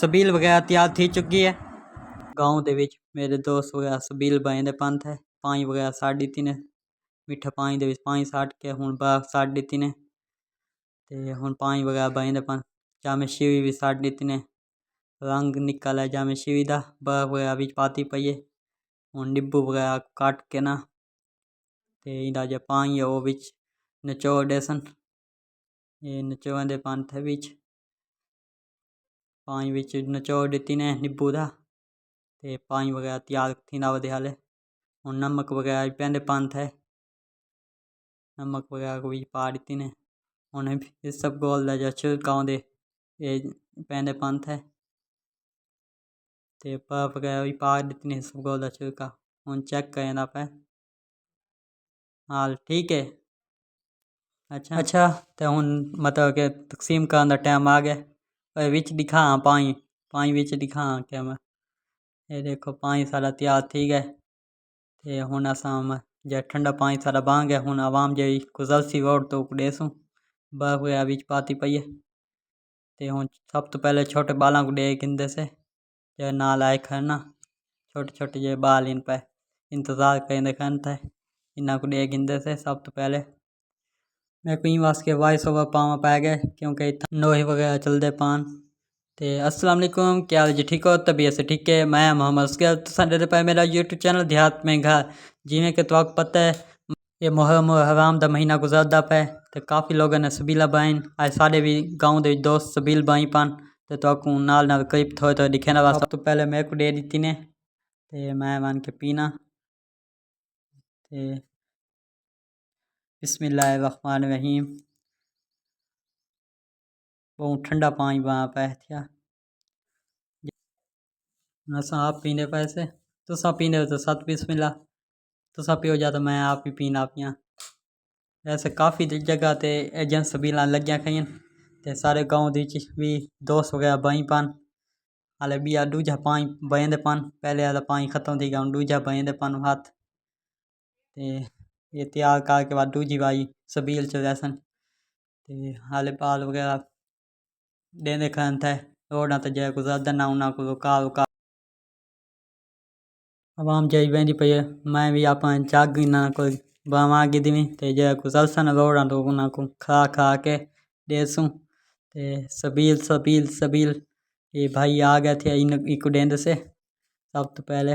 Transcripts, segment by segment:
सबील वगैरह तैयार थी चुकी है। गाँव दे विच मेरे दोस्त वगैरह सबील बाएं दे पंथ है। पानी वगैरह साड़ दित्ती ने, मिठा पानी दे विच पानी साड़ के हुण बर्फ साड़ दित्ती ने ते हुण पानी वगैरह बाएं दे पंथ जामे शिवी भी साड़ दित्ती ने। रंग निकल है जामे शिवी दा, बर्फ वगैरह विच पाती पई है। हुण नींबू वगैरह काट के ना ते इंदा जो पानी है वो विच निचोड़ देसन। ये निचोड़ दे पंथ है विच पानी विच निचोड़ दित्ती ने नींबू दा ते पानी वगैरह तैयार थींदा वधे हाले। हुण नमक वगैरह पैंदे पंथ है, नमक वगैरह को भी पा दित्ती ने। हुण इसबगोल दा जो छिलका होंदे ये पैंदे पंथ है ते बर्फ वगैरह भी पा दित्ती ने इसबगोल दा छिलका। हुण चेक करें दा पे हाल ठीक है। अच्छा तो हुण मतलब कि तकसीम करन दा टाइम आ गया। विच दिखा पानी पानी विच दिखा के मैं ये देखो पानी सारा तैयार थी गए ते हुण असां जे ठंडा पानी सारा बन गया। हुण आवाम जी गुजरसी रोड तो देसूँ बर्फ वगैरह विच पाती पई है ते हुण सब तो पहले छोटे बालां को दे गिंदे से जे नाल आए खरना छोटे छोटे जे बाल इन पे इंतज़ार करेंदे खन थे इन्ना को दे गिंदे से सब तो पहले मैं को वास के वॉइस ओवर पावा पै गए क्योंकि नोही वगैरह चलते पान ते अस्सलाम वालेकुम क्या हाल जी ठीक हो तबीयत से ठीक है। मैं मोहम्मद असगर तुसां पे मेरा यूट्यूब चैनल देहात में घर जिमें कि तो पता है ये मुहर्रम और हराम दा महीना गुजरदा पे तो काफ़ी लोगों ने सबीला बाइन आज साढ़े भी गाँव के दोस्त सबील बाई पान तो नाल नाल करीब थोड़े थोड़े दिखे ना सब तो पहले मेरे को दे दी ने ते मैं मान के पीना ते बिस्मिल्लाहिर्रहमानिर्रहीम। बहुत ठंडा पानी बना पे थिया असां आप पींदे पैसे तुसा पींदे हो तो सत बिस्मिल्लाह तुसा पियो जा तो मैं आप ही पीना पियाँ। वैसे काफ़ी जगह ते एजेंट सबीलां लग्यां खईन ते सारे गाँव भी दोस्त वगैरह बई पान हाले बिया दूजा पानी बयंदे पान पहले वाला पानी ख़त्म थी गया हुण दूजा बयंदे पान हाथ ते ये तैयार करके बाद दूजी बारी सबील च जैसन ते हाले बाल वगैरह देंदे खन थे रोडां ते जे गुजरदे ना उन्हां को रुका आवाम जई वेंदी पई है। मैं भी अपन जाग ना कोई बामा गिदमी ते जे गुजरसन रोडां तो उन्हां को खा खा के देसूँ ते सबील सबील सबील ये भाई आ गए थे इन इको डेंद से सब तो पहले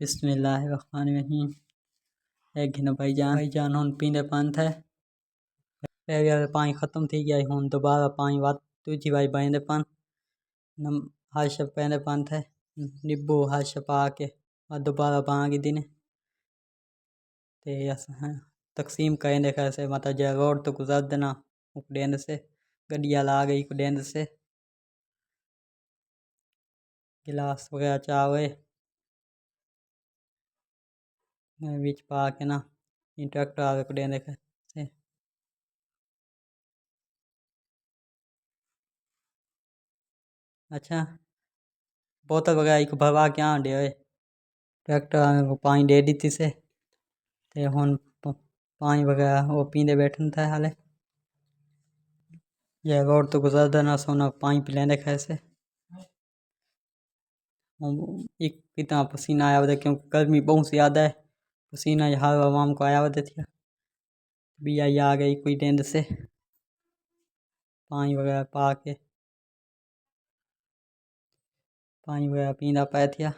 बिस्मिल्लाहिर्रहमानिर्रहीम एक घिन भाईजान हुण पींदे पंथ है पहले पानी ख़त्म थी गया हुण दोबारा पानी वाद दूजी बारी बयंदे पान हर्ष पैंदे पंथ है नींबू हर्ष पा के दोबारा बना गिदी ने ते तकसीम करेंदे कैसे मतलब जे रोड तो गुजर देना डेंद से गड्डिया ला गई को डेंद से गिलास वगैरह चावे बीच पा के ना ट्रैक्टर आगे को डेंदे कैसे अच्छा बोतल वगैरह एक भरवा के आ दे ट्रैक्टर को पानी दे दी थी से ते हुण पानी वगैरह वो पींदे बैठन था हाले ये रोड तो गुजरदा ना सोना पानी पी लेंदे कैसे एक इतना पसीना आया हुआ क्योंकि गर्मी बहुत ज़्यादा है पसीना हर आवाम को आया हुआ था भी आई आ गई कोई टेंद से पानी वगैरह पा के पानी वगैरह पींदा पाया थिया।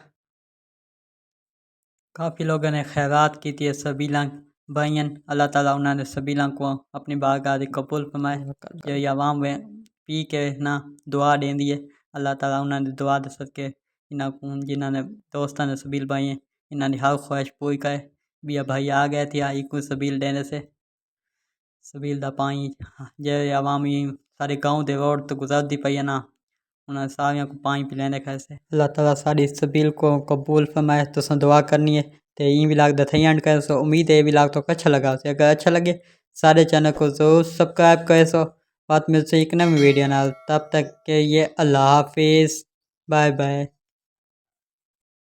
काफ़ी लोगों ने खैरात की थी सबीला बयन अल्लाह ताला उन्होंने सबीला को अपनी बारगाह कबूल फरमाए जो आवाम पी के ना दुआ देंदी है अल्लाह ताला उन्होंने दुआ दे सके इन्हों जिन्होंने दोस्तों ने सबील बाई हैं इन्होंने हर ख्वाहिश पूरी करे भी भाई आ गए थे आई को सबील देने से सबील दा पानी जे आवामी सारे गाँव दे रोड तो गुजरती पई है ना उन्होंने सारियों को पानी पिलाने कैसे अल्लाह ताला सारी सबील को कबूल फरमाए तो दुआ करनी है तो ये भी लागदा था एंड कर सो उम्मीद है ये भी लाग तो अच्छा लगा से अगर अच्छा लगे सारे चैनल को ज़रूर सब्सक्राइब करे सो बात मिलते एक नई वीडियो ना तब तक के ये अल्लाह हाफिज़ बाय बाय।